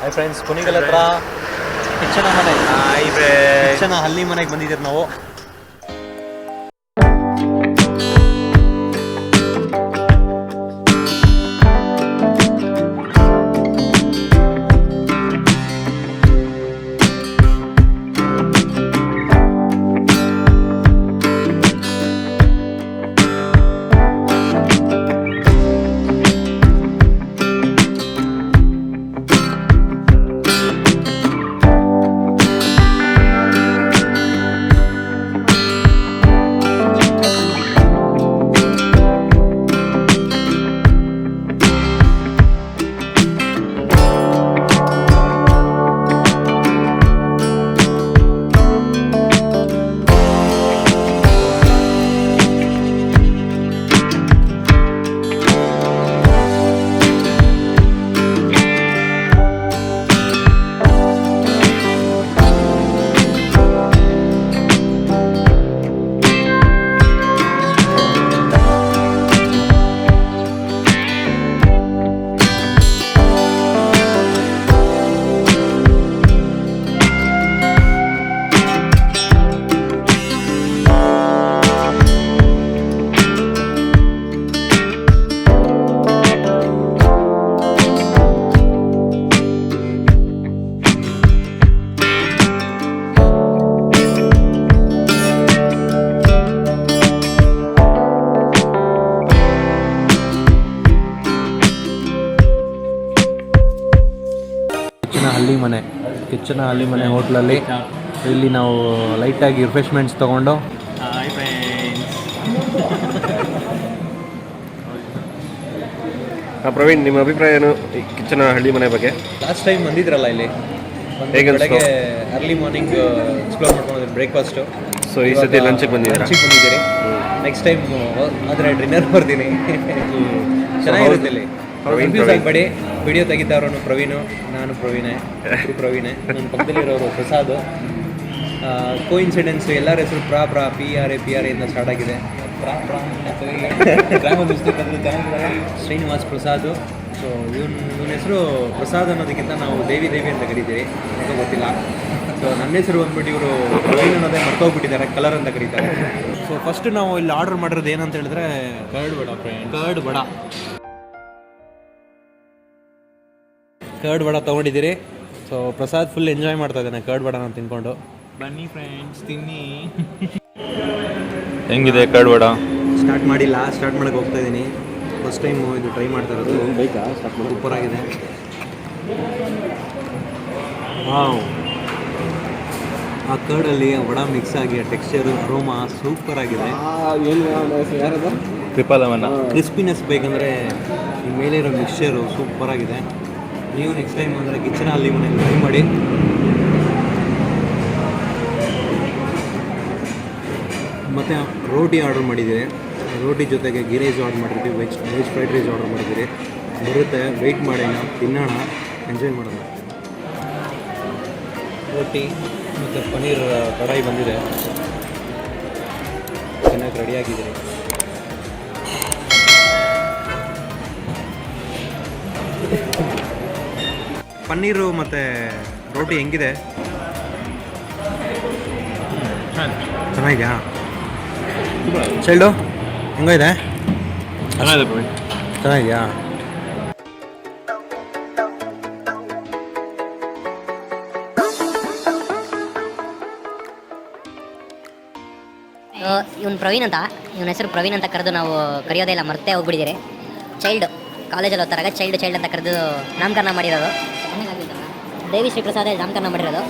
Hi friends, Kunigal ಹತ್ರ ಕಿಚ್ಚನ ಮನೆ, ಕಿಚ್ಚನ ಹಳ್ಳಿ ಮನೆಗೆ ಬಂದಿದ್ದೀರಿ ನಾವು. ಕಿಚ್ಚನ ಹಳ್ಳಿ ಮನೆ ಹೋಟ್ಲಲ್ಲಿ ಇಲ್ಲಿ ನಾವು ಲೈಟಾಗಿ ರಿಫ್ರೆಶ್ಮೆಂಟ್ಸ್ ತೊಗೊಂಡು ಪ್ರವೀಣ್, ನಿಮ್ಮ ಅಭಿಪ್ರಾಯ ಏನು ಕಿಚ್ಚನ ಹಳ್ಳಿ ಮನೆ ಬಗ್ಗೆ? ಲಾಸ್ಟ್ ಟೈಮ್ ಬಂದಿದ್ರಲ್ಲ ಇಲ್ಲಿ, ಬೆಳಗ್ಗೆ ಅರ್ಲಿ ಮಾರ್ನಿಂಗ್ ಎಕ್ಸ್ಪ್ಲೋರ್ ಮಾಡ್ಕೊಂಡು ಬ್ರೇಕ್ಫಾಸ್ಟು. ಸೊ ಈ ಸತಿ ಲಂಚಿಗೆ ಬಂದಿದ್ದೀರಿ. ನೆಕ್ಸ್ಟ್ ಟೈಮ್ ಆದರೆ ಡಿನ್ನರ್ ಬರ್ತೀನಿ. ಚೆನ್ನಾಗಿರುತ್ತೆ ಇಲ್ಲಿ. ಕನ್ಫ್ಯೂಸ್ ಆಗಬೇಡಿ, ವಿಡಿಯೋ ತೆಗಿತಾವ್ರು ಪ್ರವೀಣು, ನಾನು ಪ್ರವೀಣೆ. ನನ್ನ ಪಕ್ಕದಲ್ಲಿರೋರು ಪ್ರಸಾದ್. ಕೋಇನ್ಸಿಡೆನ್ಸ್ ಎಲ್ಲರ ಹೆಸರು PRA ಇಂದ ಸ್ಟಾರ್ಟ್ ಆಗಿದೆ. ಶ್ರೀನಿವಾಸ್ ಪ್ರಸಾದ್. ಸೊ ಇವನ ಹೆಸರು ಪ್ರಸಾದ್ ಅನ್ನೋದಕ್ಕಿಂತ ನಾವು ದೇವಿ ಅಂತ ಕರಿತೀವಿ, ಅಂತ ಗೊತ್ತಿಲ್ಲ. ಸೊ ನನ್ನ ಹೆಸರು ಬಂದ್ಬಿಟ್ಟು ಇವರು ಪ್ರವೀಣ್ ಅನ್ನೋದೇ ಮರ್ತೋಗ್ಬಿಟ್ಟಿದ್ದಾರೆ, ಕಲರ್ ಅಂತ ಕರೀತಾರೆ. ಸೊ ಫಸ್ಟ್ ನಾವು ಇಲ್ಲಿ ಆರ್ಡರ್ ಮಾಡಿರೋದು ಏನಂತ ಹೇಳಿದ್ರೆ ಕರ್ಡ್ ವಡ ತೊಗೊಂಡಿದ್ದೀರಿ. ಸೊ ಪ್ರಸಾದ್ ಫುಲ್ ಎಂಜಾಯ್ ಮಾಡ್ತಾ ಇದ್ದಾನೆ ಕರ್ಡ್ ವಡನ ತಿನ್ಕೊಂಡು. ಬನ್ನಿ ಫ್ರೆಂಡ್ಸ್, ತಿನ್ನಿ. ಹೆಂಗಿದೆ ಕರ್ಡ್ ವಡ? ಸ್ಟಾರ್ಟ್ ಮಾಡೋಕ್ಕೆ ಹೋಗ್ತಾ ಇದ್ದೀನಿ. ಫಸ್ಟ್ ಟೈಮ್ ಇದು ಟ್ರೈ ಮಾಡ್ತಾ ಇರೋದು. ಸೂಪರ್ ಆಗಿದೆ. ವಾವ್, ಆ ಕರ್ಡಲ್ಲಿ ವಡ ಮಿಕ್ಸ್ ಆಗಿ ಆ ಟೆಕ್ಸ್ಚರು, ಅರೋಮಾ ಸೂಪರ್ ಆಗಿದೆ. ಕ್ರಿಸ್ಪಿನೆಸ್ ಬೇಕಂದರೆ ಈ ಮೇಲೆ ಇರೋ ಮಿಕ್ಸ್ಚರು ಸೂಪರ್ ಆಗಿದೆ. ನೀವು ನೆಕ್ಸ್ಟ್ ಟೈಮ್ ಅಂದರೆ ಕಿಚ್ಚನ ಹಳ್ಳಿ ಮನೆಯಲ್ಲಿ ಟ್ರೈ ಮಾಡಿ. ಮತ್ತು ರೋಟಿ ಆರ್ಡರ್ ಮಾಡಿದ್ದೀರಿ. ರೋಟಿ ಜೊತೆಗೆ ಗೀ ರೈಸ್ ಆರ್ಡರ್ ಮಾಡಿರ್ತೀವಿ, ವೆಜ್ ಫ್ರೈಡ್ ರೈಸ್ ಆರ್ಡರ್ ಮಾಡಿದ್ದೀರಿ. ಬರುತ್ತೆ, ವೆಯ್ಟ್ ಮಾಡೋಣ, ತಿನ್ನೋಣ, ಎಂಜಾಯ್ ಮಾಡೋಣ. ರೋಟಿ ಮತ್ತು ಪನ್ನೀರ್ ಕಡಾಯಿ ಬಂದಿದೆ, ಚೆನ್ನಾಗಿ ರೆಡಿಯಾಗಿದ್ದೀರಿ. ಪನ್ನೀರು ಮತ್ತು ರೋಟಿ ಹೆಂಗಿದೆ? ಚೆನ್ನಾಗಿದೆಯಾ? ಚೈಲ್ಡು ಹೆಂಗಿದೆ? ಚೆನ್ನಾಗಿದೆಯಾ? ಇವನು ಪ್ರವೀಣ್ ಅಂತ, ಇವನ ಹೆಸರು ಪ್ರವೀಣ್ ಅಂತ ಕರೆದು ನಾವು ಕರೆಯೋದೇ ಇಲ್ಲ, ಮರ್ತೇ ಹೋಗ್ಬಿಟ್ಟಿದ್ದೀರಿ. ಚೈಲ್ಡ್ ಕಾಲೇಜಲ್ಲಿ ಓದ್ತಾರಾಗ ಚೈಲ್ಡ್ ಅಂತ ಕರೆದು ನಾಮಕರಣ ಮಾಡಿರೋದು. ದೇವಿ ಶ್ರೀ ಪ್ರಸಾದ್ ನಾಮಕರಣ ಮಾಡಿರೋದು.